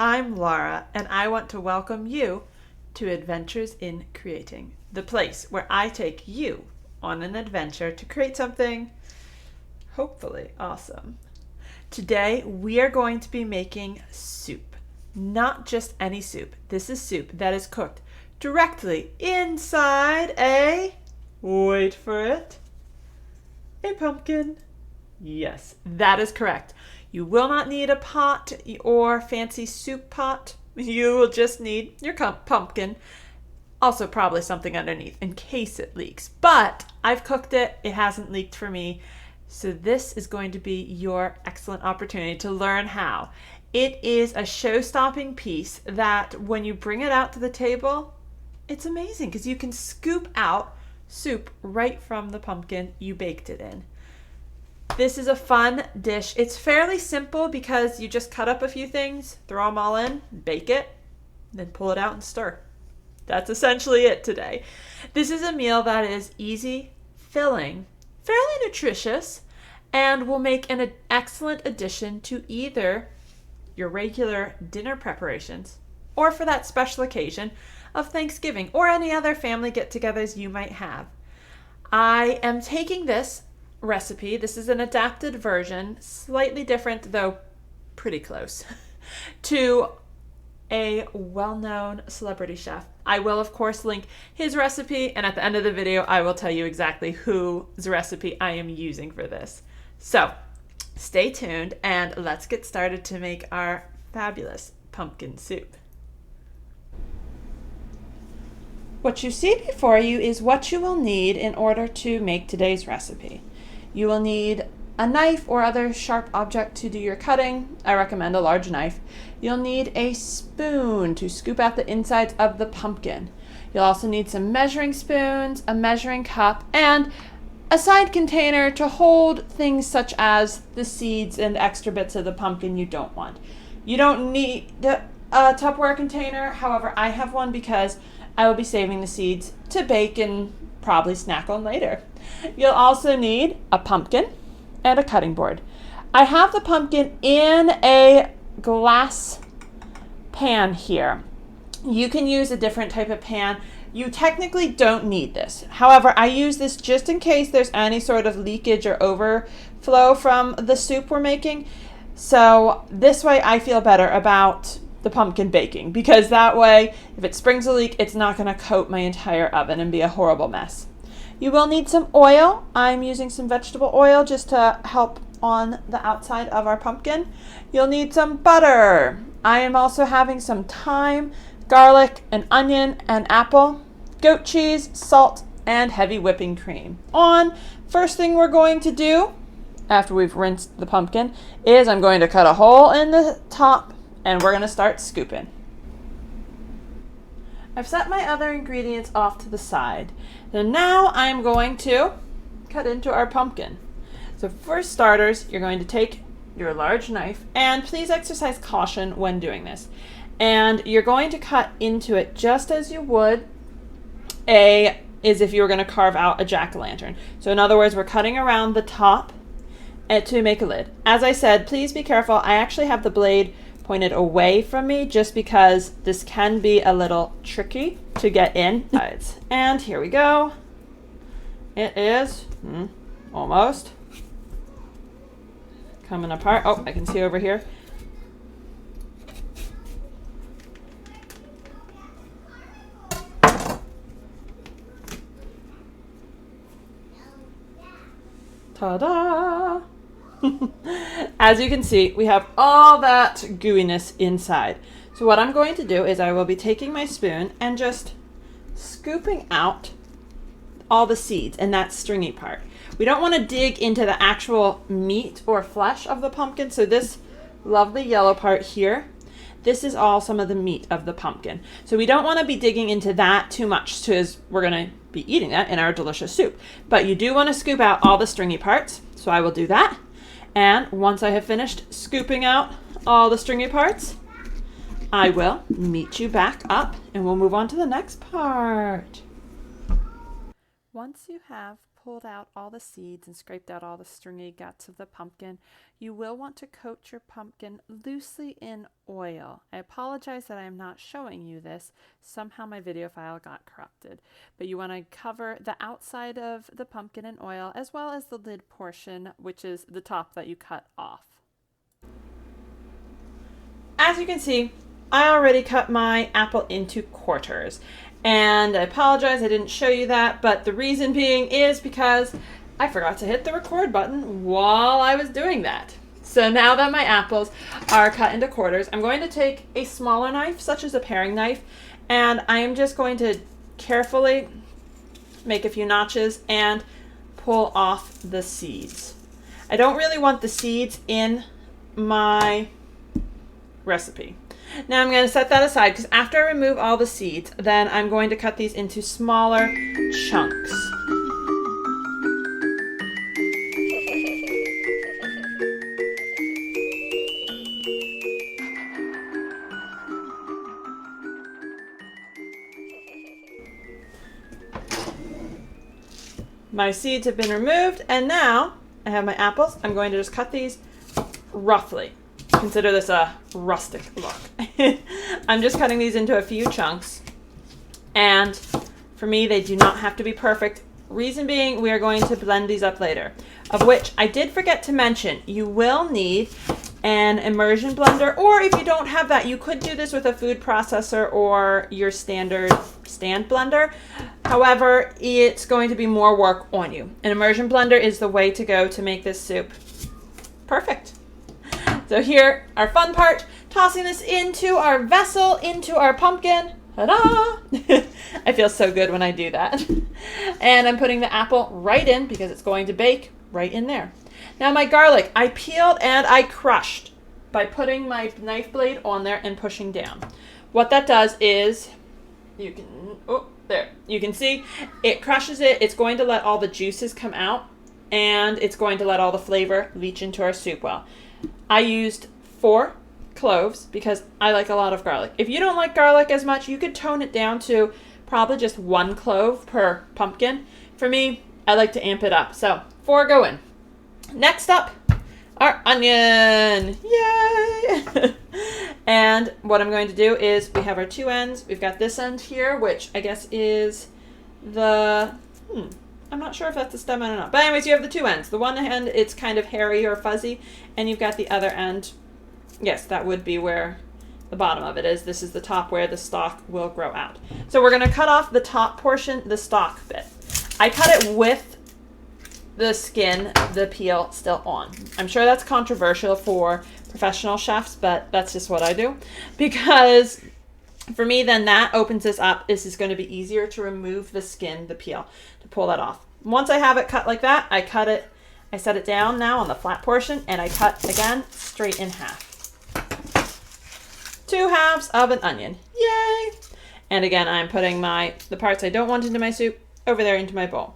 I'm Laura, and I want to welcome you to Adventures in Creating, the place where I take you on an adventure to create something hopefully awesome. Today, we are going to be making soup. Not just any soup. This is soup that is cooked directly inside wait for it, a pumpkin. Yes, that is correct. You will not need a pot or fancy soup pot. You will just need your pumpkin. Also probably something underneath in case it leaks. But I've cooked it. It hasn't leaked for me. So this is going to be your excellent opportunity to learn how. It is a show-stopping piece that when you bring it out to the table, it's amazing because you can scoop out soup right from the pumpkin you baked it in. This is a fun dish. It's fairly simple because you just cut up a few things, throw them all in, bake it, then pull it out and stir. That's essentially it today. This is a meal that is easy, filling, fairly nutritious, and will make an excellent addition to either your regular dinner preparations or for that special occasion of Thanksgiving or any other family get-togethers you might have. I am taking this recipe. This is an adapted version, slightly different, though pretty close, to a well-known celebrity chef. I will, of course, link his recipe, and at the end of the video, I will tell you exactly whose recipe I am using for this. So, stay tuned, and let's get started to make our fabulous pumpkin soup. What you see before you is what you will need in order to make today's recipe. You will need a knife or other sharp object to do your cutting. I recommend a large knife. You'll need a spoon to scoop out the insides of the pumpkin. You'll also need some measuring spoons, a measuring cup, and a side container to hold things such as the seeds and extra bits of the pumpkin you don't want. You don't need a Tupperware container. However, I have one because I will be saving the seeds to bake and probably snack on later. You'll also need a pumpkin and a cutting board. I have the pumpkin in a glass pan here. You can use a different type of pan. You technically don't need this. However, I use this just in case there's any sort of leakage or overflow from the soup we're making. So this way I feel better about the pumpkin baking, because that way if it springs a leak, it's not going to coat my entire oven and be a horrible mess. You will need some oil. I'm using some vegetable oil just to help on the outside of our pumpkin. You'll need some butter. I am also having some thyme, garlic, an onion, an apple, goat cheese, salt, and heavy whipping cream. First thing we're going to do after we've rinsed the pumpkin is I'm going to cut a hole in the top and we're going to start scooping. I've set my other ingredients off to the side. And now I'm going to cut into our pumpkin. So for starters, you're going to take your large knife, and please exercise caution when doing this. And you're going to cut into it just as you would as if you were going to carve out a jack-o'-lantern. So in other words, we're cutting around the top to make a lid. As I said, please be careful. I actually have the blade pointed away from me just because this can be a little tricky to get in. And here we go. It is almost coming apart. Oh, I can see over here. Ta-da! As you can see, we have all that gooiness inside. So what I'm going to do is I will be taking my spoon and just scooping out all the seeds and that stringy part. We don't want to dig into the actual meat or flesh of the pumpkin. So this lovely yellow part here, this is all some of the meat of the pumpkin. So we don't want to be digging into that too much because we're going to be eating that in our delicious soup. But you do want to scoop out all the stringy parts. So I will do that. And once I have finished scooping out all the stringy parts, I will meet you back up and we'll move on to the next part. Once you have pulled out all the seeds and scraped out all the stringy guts of the pumpkin, you will want to coat your pumpkin loosely in oil. I apologize that I am not showing you this. Somehow my video file got corrupted. But you want to cover the outside of the pumpkin in oil as well as the lid portion, which is the top that you cut off. As you can see, I already cut my apple into quarters. And I apologize I didn't show you that, but the reason being is because I forgot to hit the record button while I was doing that. So now that my apples are cut into quarters, I'm going to take a smaller knife, such as a paring knife, and I am just going to carefully make a few notches and pull off the seeds. I don't really want the seeds in my recipe. Now I'm going to set that aside because after I remove all the seeds, then I'm going to cut these into smaller chunks. My seeds have been removed, and now I have my apples. I'm going to just cut these roughly. Consider this a rustic look. I'm just cutting these into a few chunks, and for me they do not have to be perfect. Reason being, we are going to blend these up later, of which I did forget to mention, you will need an immersion blender, or if you don't have that, you could do this with a food processor or your standard stand blender. However, it's going to be more work on you. An immersion blender is the way to go to make this soup perfect. So here, our fun part, tossing this into our vessel, into our pumpkin. Ta-da! I feel so good when I do that. And I'm putting the apple right in because it's going to bake right in there. Now my garlic, I peeled and I crushed by putting my knife blade on there and pushing down. What that does is, you can see, it crushes it. It's going to let all the juices come out, and it's going to let all the flavor leach into our soup well. I used 4 cloves because I like a lot of garlic. If you don't like garlic as much, you could tone it down to probably just 1 clove per pumpkin. For me, I like to amp it up. So 4 go in. Next up, our onion. Yay! And what I'm going to do is, we have our 2 ends. We've got this end here, which I guess is the, I'm not sure if that's the stem end or not. But anyways, you have the 2 ends. The one end, it's kind of hairy or fuzzy, and you've got the other end. Yes, that would be where the bottom of it is. This is the top where the stalk will grow out. So we're going to cut off the top portion, the stalk bit. I cut it with the skin, the peel still on. I'm sure that's controversial for professional chefs, but that's just what I do. Because for me, then that opens this up. This is going to be easier to remove the skin, the peel, to pull that off. Once I have it cut like that, I cut it, I set it down now on the flat portion, and I cut again straight in half. 2 halves of an onion. Yay! And again, I'm putting the parts I don't want into my soup over there into my bowl.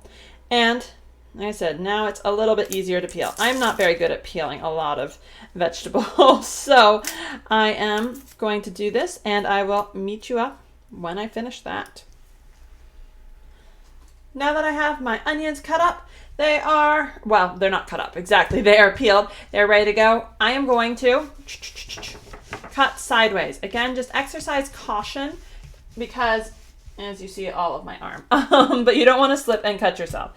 And like I said, now it's a little bit easier to peel. I'm not very good at peeling a lot of vegetables, so I am going to do this, and I will meet you up when I finish that. Now that I have my onions cut up, they are, well, they're not cut up exactly. They are peeled. They're ready to go. I am going to cut sideways. Again, just exercise caution because, as you see, all of my arm. But you don't want to slip and cut yourself.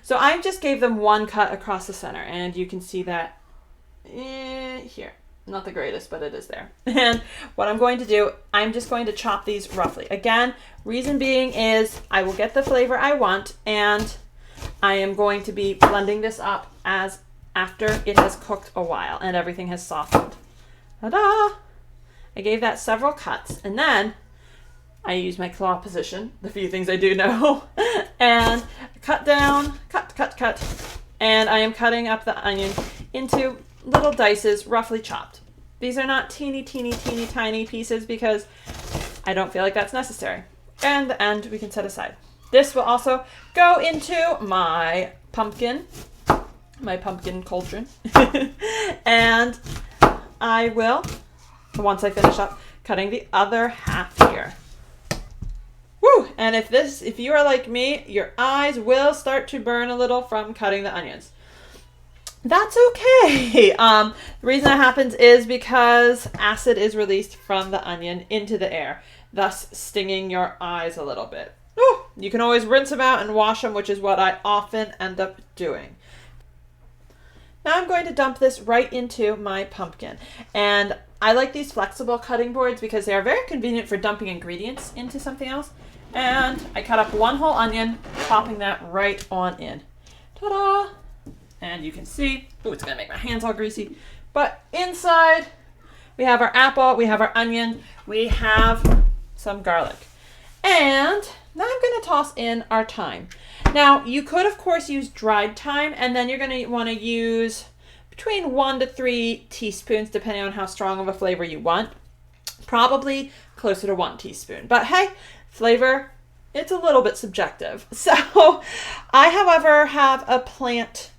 So I just gave them 1 cut across the center, and you can see that here. Not the greatest, but it is there. And what I'm going to do, I'm just going to chop these roughly. Again, reason being is I will get the flavor I want, and I am going to be blending this up as after it has cooked a while and everything has softened. Ta-da! I gave that several cuts, and then I use my claw position, the few things I do know, and cut down, cut, and I am cutting up the onion into little dices, roughly chopped. These are not teeny tiny pieces because I don't feel like that's necessary. And the end we can set aside. This will also go into my pumpkin cauldron. And I will, once I finish up cutting the other half here. Woo! And if you are like me, your eyes will start to burn a little from cutting the onions. That's okay. The reason that happens is because acid is released from the onion into the air, thus stinging your eyes a little bit. Ooh, you can always rinse them out and wash them, which is what I often end up doing. Now I'm going to dump this right into my pumpkin. And I like these flexible cutting boards because they are very convenient for dumping ingredients into something else. And I cut up one whole onion, popping that right on in. Ta-da! And you can see, oh, it's gonna make my hands all greasy. But inside, we have our apple, we have our onion, we have some garlic. And now I'm gonna toss in our thyme. Now, you could, of course, use dried thyme, and then you're gonna wanna use between 1 to 3 teaspoons, depending on how strong of a flavor you want. Probably closer to 1 teaspoon. But hey, flavor, it's a little bit subjective. So, I, however, have a plant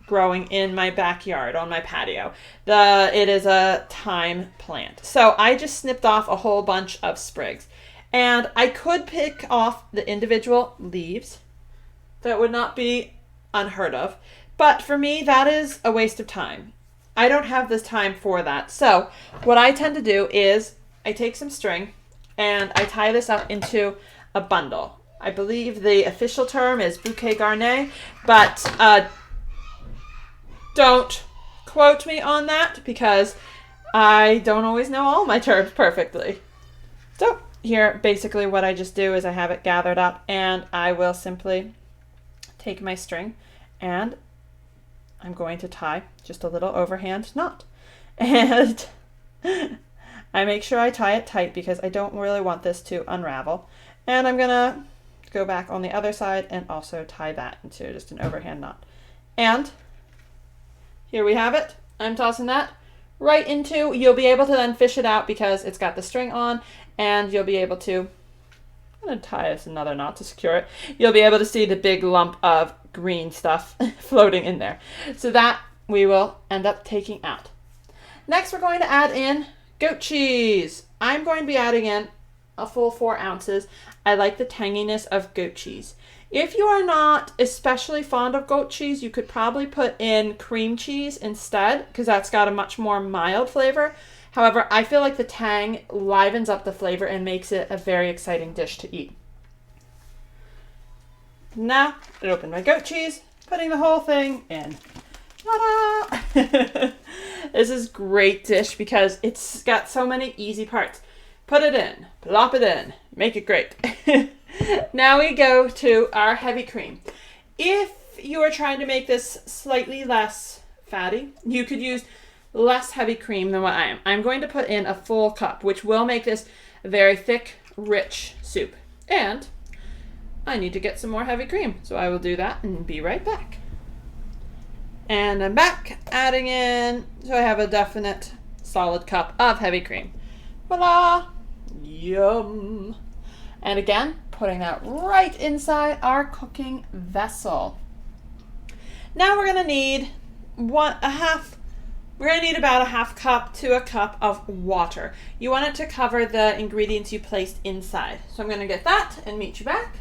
growing in my backyard on my patio. It is a thyme plant. So I just snipped off a whole bunch of sprigs. And I could pick off the individual leaves. That would not be unheard of. But for me, that is a waste of time. I don't have this time for that. So what I tend to do is I take some string and I tie this up into a bundle. I believe the official term is bouquet garni, but don't quote me on that because I don't always know all my terms perfectly. So here, basically what I just do is I have it gathered up and I will simply take my string and I'm going to tie just a little overhand knot. And I make sure I tie it tight because I don't really want this to unravel. And I'm gonna go back on the other side and also tie that into just an overhand knot. And here we have it. I'm tossing that right into, you'll be able to then fish it out because it's got the string on, and you'll be able to, I'm going to tie this another knot to secure it. You'll be able to see the big lump of green stuff floating in there. So that we will end up taking out. Next, we're going to add in goat cheese. I'm going to be adding in a full 4 ounces. I like the tanginess of goat cheese. If you are not especially fond of goat cheese, you could probably put in cream cheese instead because that's got a much more mild flavor. However, I feel like the tang livens up the flavor and makes it a very exciting dish to eat. Now, I open my goat cheese, putting the whole thing in. Ta-da! This is a great dish because it's got so many easy parts. Put it in, plop it in, make it great. Now we go to our heavy cream. If you are trying to make this slightly less fatty, you could use less heavy cream than what I am. I'm going to put in a full cup, which will make this a very thick, rich soup. And I need to get some more heavy cream, so I will do that and be right back. And I'm back, adding in, so I have a definite solid cup of heavy cream. Voila! Yum! And again, putting that right inside our cooking vessel. Now we're gonna need about a half cup to a cup of water. You want it to cover the ingredients you placed inside. So I'm gonna get that and meet you back.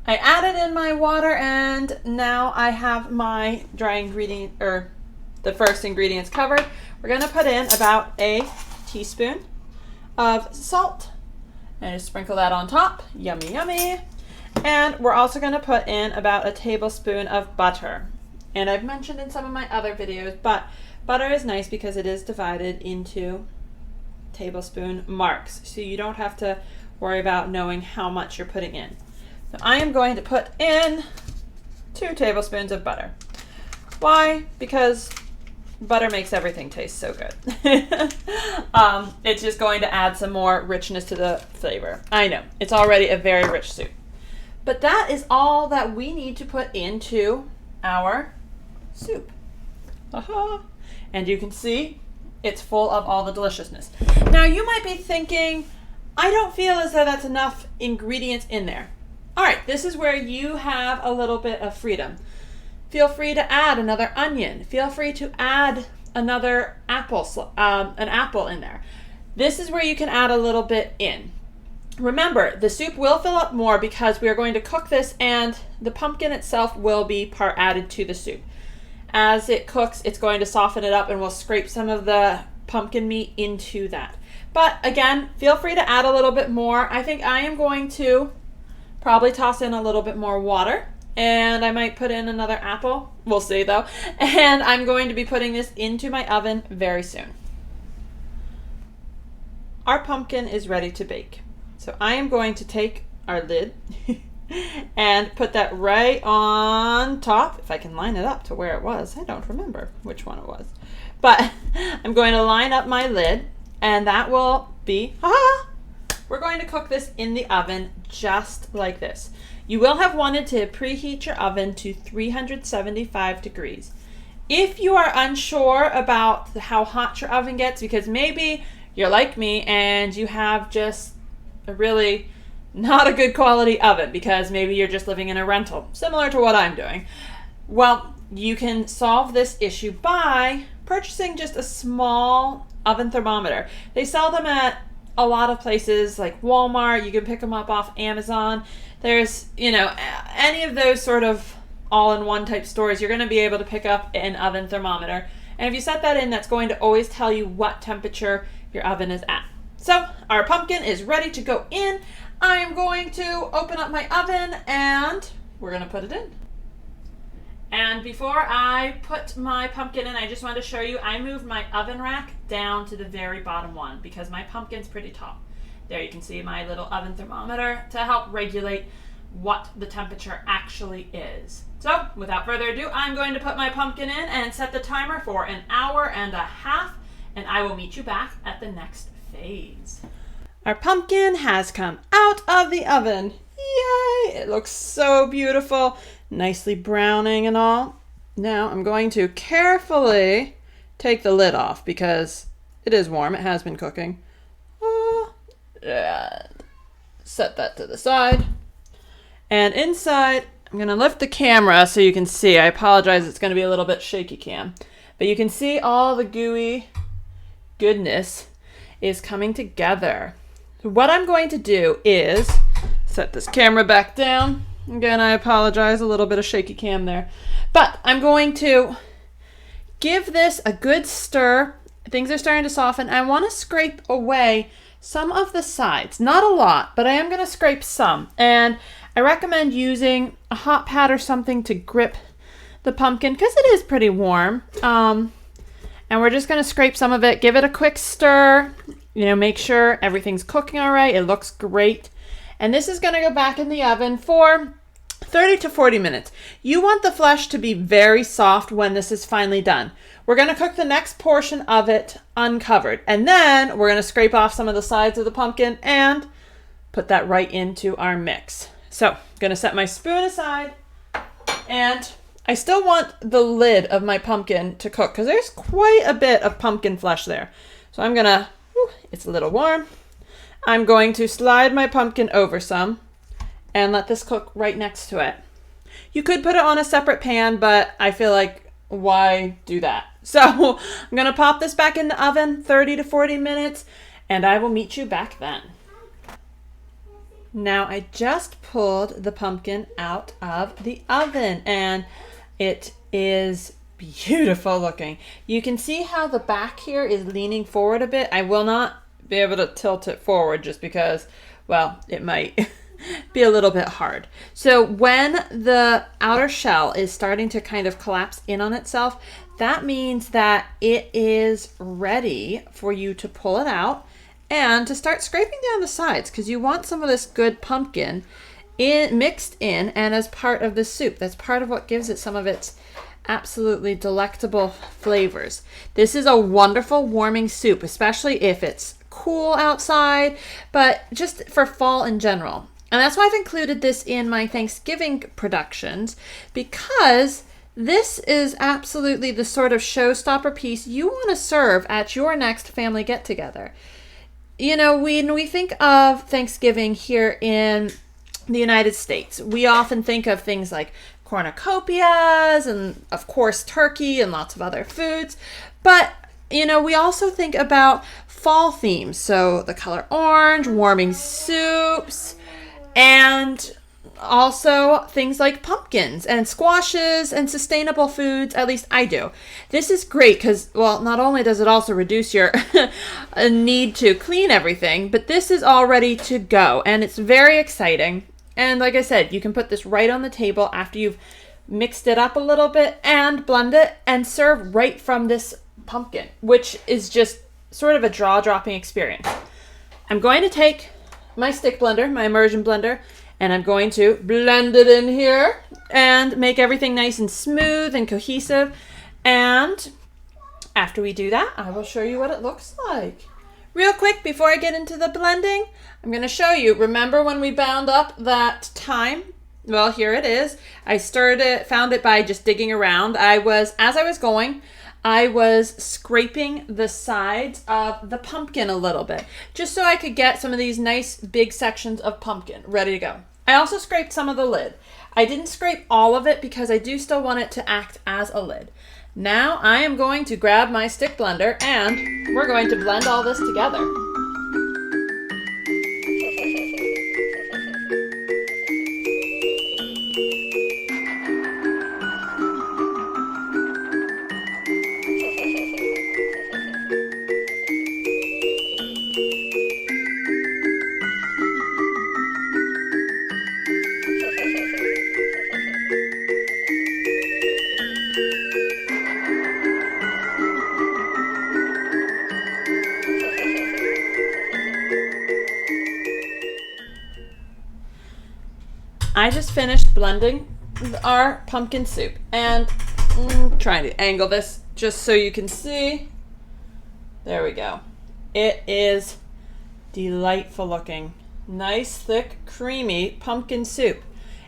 I added in my water and now I have my dry ingredient, or the first ingredients covered. We're gonna put in about a teaspoon of salt. And just sprinkle that on top. Yummy, yummy. And we're also going to put in about a tablespoon of butter. And I've mentioned in some of my other videos, but butter is nice because it is divided into tablespoon marks. So you don't have to worry about knowing how much you're putting in. So I am going to put in 2 tablespoons of butter. Why? Because butter makes everything taste so good. It's just going to add some more richness to the flavor. I know, it's already a very rich soup. But that is all that we need to put into our soup. Aha! And you can see it's full of all the deliciousness. Now you might be thinking, I don't feel as though that's enough ingredients in there. All right, this is where you have a little bit of freedom. Feel free to add another onion. Feel free to add another apple, an apple in there. This is where you can add a little bit in. Remember, the soup will fill up more because we are going to cook this and the pumpkin itself will be part added to the soup. As it cooks, it's going to soften it up and we'll scrape some of the pumpkin meat into that. But again, feel free to add a little bit more. I think I am going to probably toss in a little bit more water, and I might put in another apple. We'll see though. And I'm going to be putting this into my oven very soon. Our pumpkin is ready to bake. So I am going to take our lid and put that right on top. If I can line it up to where it was. I don't remember which one it was. But I'm going to line up my lid, and that will be, we're going to cook this in the oven just like this. You will have wanted to preheat your oven to 375 degrees. If you are unsure about how hot your oven gets, because maybe you're like me and you have just a really not a good quality oven because maybe you're just living in a rental, similar to what I'm doing. Well, you can solve this issue by purchasing just a small oven thermometer. They sell them at a lot of places like Walmart. You can pick them up off Amazon. There's, any of those sort of all-in-one type stores, you're going to be able to pick up an oven thermometer. And if you set that in, that's going to always tell you what temperature your oven is at. So our pumpkin is ready to go in. I am going to open up my oven and we're going to put it in. And before I put my pumpkin in, I just wanted to show you, I moved my oven rack down to the very bottom one because my pumpkin's pretty tall. There you can see my little oven thermometer to help regulate what the temperature actually is. So without further ado, I'm going to put my pumpkin in and set the timer for 1.5 hours, and I will meet you back at the next phase. Our pumpkin has come out of the oven. Yay! It looks so beautiful. Nicely browning and all. Now I'm going to carefully take the lid off because it is warm. It has been cooking. And set that to the side. And inside, I'm going to lift the camera so you can see. I apologize, it's going to be a little bit shaky cam. But you can see all the gooey goodness is coming together. So what I'm going to do is set this camera back down. Again, I apologize, a little bit of shaky cam there. But I'm going to give this a good stir. Things are starting to soften. I want to scrape away some of the sides. Not a lot, but I am going to scrape some. And I recommend using a hot pad or something to grip the pumpkin because it is pretty warm. And we're just going to scrape some of it, give it a quick stir, make sure everything's cooking all right. It looks great. And this is going to go back in the oven for 30 to 40 minutes. You want the flesh to be very soft when this is finally done. We're going to cook the next portion of it uncovered. And then we're going to scrape off some of the sides of the pumpkin and put that right into our mix. So I'm going to set my spoon aside, and I still want the lid of my pumpkin to cook because there's quite a bit of pumpkin flesh there. So I'm going to, it's a little warm. I'm going to slide my pumpkin over some and let this cook right next to it. You could put it on a separate pan, but I feel like why do that? So I'm going to pop this back in the oven 30 to 40 minutes, and I will meet you back then. Now I just pulled the pumpkin out of the oven, and it is beautiful looking. You can see how the back here is leaning forward a bit. I will not be able to tilt it forward just because, well, it might be a little bit hard. So when the outer shell is starting to kind of collapse in on itself, that means that it is ready for you to pull it out and to start scraping down the sides because you want some of this good pumpkin mixed in and as part of the soup. That's part of what gives it some of its absolutely delectable flavors. This is a wonderful warming soup, especially if it's cool outside, but just for fall in general. And that's why I've included this in my Thanksgiving productions, because this is absolutely the sort of showstopper piece you want to serve at your next family get-together. When we think of Thanksgiving here in the United States, we often think of things like cornucopias and, of course, turkey and lots of other foods. But we also think about fall themes. So the color orange, warming soups, and also things like pumpkins and squashes and sustainable foods. At least I do. This is great because, well, not only does it also reduce your need to clean everything, but this is all ready to go and it's very exciting. And like I said, you can put this right on the table after you've mixed it up a little bit and blend it and serve right from this pumpkin, which is just sort of a jaw-dropping experience. I'm going to take my stick blender, my immersion blender, and I'm going to blend it in here and make everything nice and smooth and cohesive. And after we do that, I will show you what it looks like. Real quick, before I get into the blending, I'm going to show you, remember when we bound up that thyme? Well, here it is. I found it by just digging around. As I was going, I was scraping the sides of the pumpkin a little bit, just so I could get some of these nice big sections of pumpkin ready to go. I also scraped some of the lid. I didn't scrape all of it because I do still want it to act as a lid. Now I am going to grab my stick blender and we're going to blend all this together. I just finished blending our pumpkin soup and trying to angle this just so you can see. There we go. It is delightful looking. Nice, thick, creamy pumpkin soup.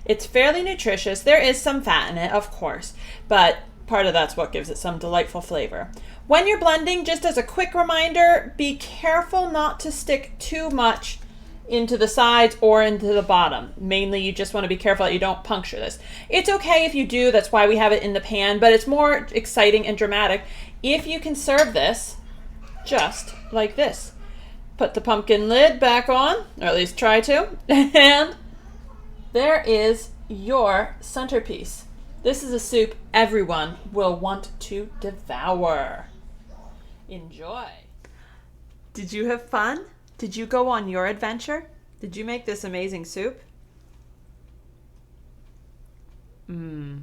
It's fairly nutritious. There is some fat in it, of course, but part of that's what gives it some delightful flavor. When you're blending, just as a quick reminder, be careful not to stick too much into the sides or into the bottom. Mainly, you just want to be careful that you don't puncture this. It's okay if you do, that's why we have it in the pan, but it's more exciting and dramatic if you can serve this just like this. Put the pumpkin lid back on, or at least try to, and there is your centerpiece. This is a soup everyone will want to devour. Enjoy. Did you have fun? Did you go on your adventure? Did you make this amazing soup? Now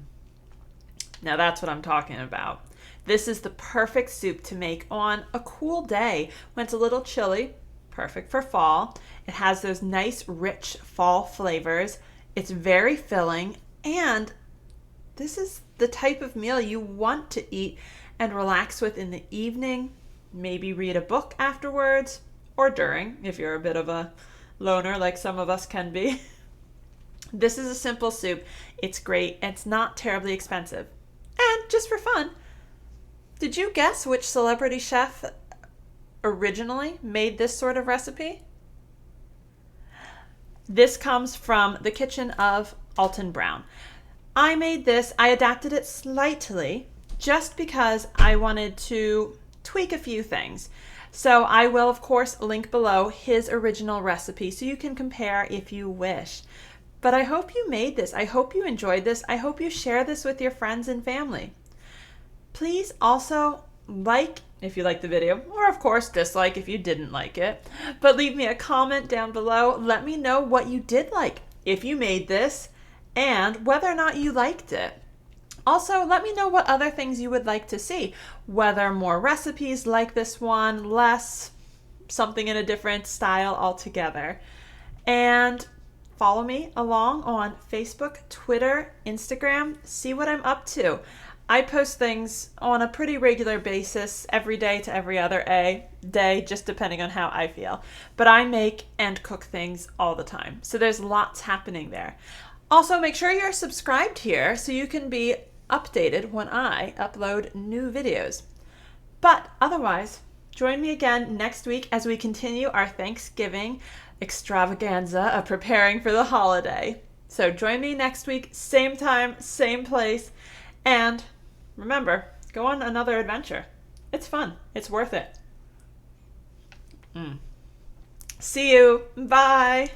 that's what I'm talking about. This is the perfect soup to make on a cool day when it's a little chilly. Perfect for fall. It has those nice, rich fall flavors. It's very filling, and this is the type of meal you want to eat and relax with in the evening. Maybe read a book afterwards. Or during, if you're a bit of a loner like some of us can be. This is a simple soup. It's great. It's not terribly expensive. And just for fun, did you guess which celebrity chef originally made this sort of recipe? This comes from the kitchen of Alton Brown. I made this, I adapted it slightly just because I wanted to tweak a few things. So I will, of course, link below his original recipe so you can compare if you wish. But I hope you made this. I hope you enjoyed this. I hope you share this with your friends and family. Please also like if you liked the video, or of course dislike if you didn't like it. But leave me a comment down below. Let me know what you did like, if you made this, and whether or not you liked it. Also, let me know what other things you would like to see, whether more recipes like this one, less, something in a different style altogether. And follow me along on Facebook, Twitter, Instagram, see what I'm up to. I post things on a pretty regular basis, every day to every other day, just depending on how I feel. But I make and cook things all the time, so there's lots happening there. Also, make sure you're subscribed here so you can be updated when I upload new videos. But otherwise, join me again next week as we continue our Thanksgiving extravaganza of preparing for the holiday. So join me next week, same time, same place, and remember, go on another adventure. It's fun. It's worth it. See you. Bye.